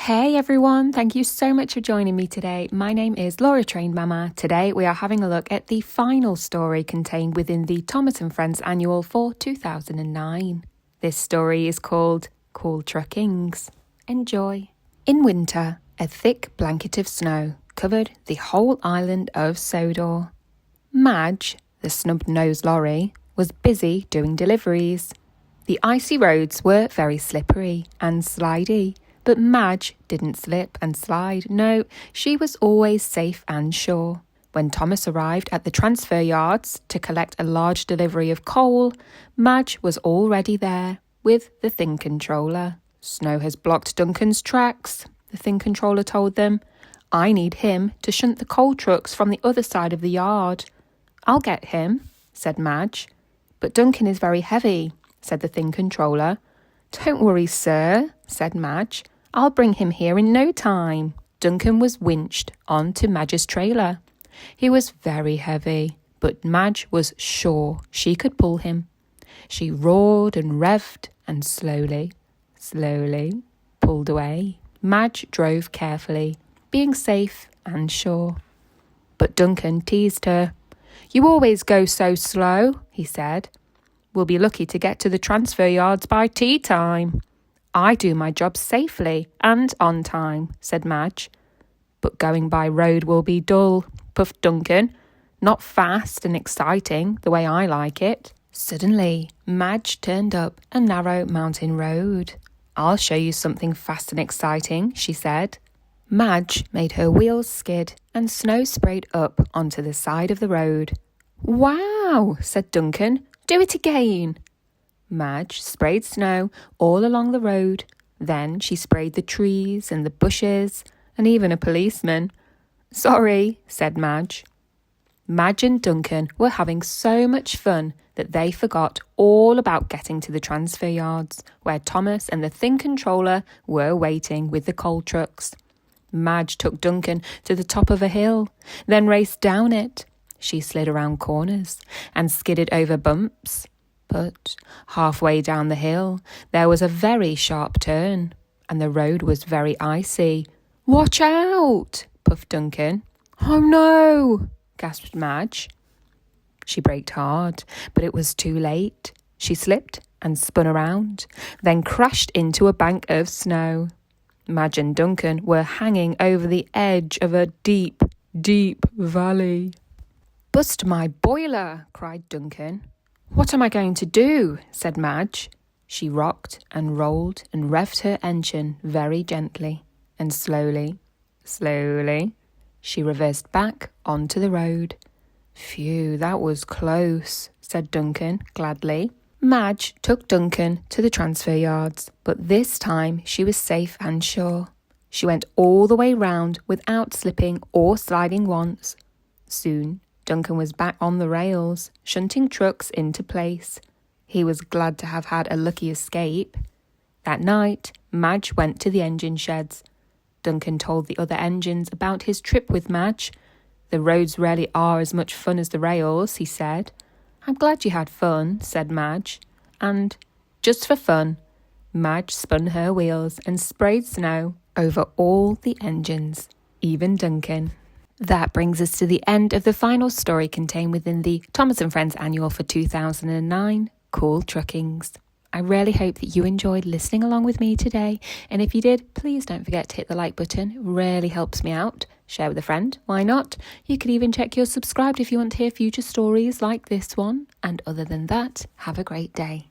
Hey everyone, thank you so much for joining me today. My name is Laura Trained Mama. Today we are having a look at the final story contained within the Thomas and Friends Annual for 2009. This story is called Cool Truckings. Enjoy. In winter, a thick blanket of snow covered the whole island of Sodor. Madge, the snub-nosed lorry, was busy doing deliveries. The icy roads were very slippery and slidey, but Madge didn't slip and slide. No, she was always safe and sure. When Thomas arrived at the transfer yards to collect a large delivery of coal, Madge was already there with the thing controller. "Snow has blocked Duncan's tracks," the thing controller told them. "I need him to shunt the coal trucks from the other side of the yard." "I'll get him," said Madge. "But Duncan is very heavy," said the thing controller. "Don't worry, sir," said Madge. "I'll bring him here in no time." Duncan was winched onto Madge's trailer. He was very heavy, but Madge was sure she could pull him. She roared and revved and slowly pulled away. Madge drove carefully, being safe and sure. But Duncan teased her. "You always go so slow," he said. "We'll be lucky to get to the transfer yards by tea time." "I do my job safely and on time," said Madge. "But going by road will be dull," puffed Duncan. "Not fast and exciting the way I like it." Suddenly, Madge turned up a narrow mountain road. "I'll show you something fast and exciting," she said. Madge made her wheels skid and snow sprayed up onto the side of the road. "Wow," said Duncan. "Do it again." Madge sprayed snow all along the road. Then she sprayed the trees and the bushes and even a policeman. "Sorry," said Madge. Madge and Duncan were having so much fun that they forgot all about getting to the transfer yards, where Thomas and the thing controller were waiting with the coal trucks. Madge took Duncan to the top of a hill, then raced down it. She slid around corners and skidded over bumps. But halfway down the hill, there was a very sharp turn, and the road was very icy. "Watch out!" puffed Duncan. "Oh no!" gasped Madge. She braked hard, but it was too late. She slipped and spun around, then crashed into a bank of snow. Madge and Duncan were hanging over the edge of a deep, deep valley. "Bust my boiler!" cried Duncan. "What am I going to do?" said Madge. She rocked and rolled and revved her engine very gently, and slowly, she reversed back onto the road. "Phew, that was close," said Duncan gladly. Madge took Duncan to the transfer yards, but this time she was safe and sure. She went all the way round without slipping or sliding once. Soon, Duncan was back on the rails, shunting trucks into place. He was glad to have had a lucky escape. That night, Madge went to the engine sheds. Duncan told the other engines about his trip with Madge. "The roads really are as much fun as the rails," he said. "I'm glad you had fun," said Madge. And, just for fun, Madge spun her wheels and sprayed snow over all the engines, even Duncan. That brings us to the end of the final story contained within the Thomas and Friends Annual for 2009, Cool Truckings. I really hope that you enjoyed listening along with me today, and if you did, please don't forget to hit the like button. It really helps me out. Share with a friend, why not? You could even check you're subscribed if you want to hear future stories like this one. And other than that, have a great day.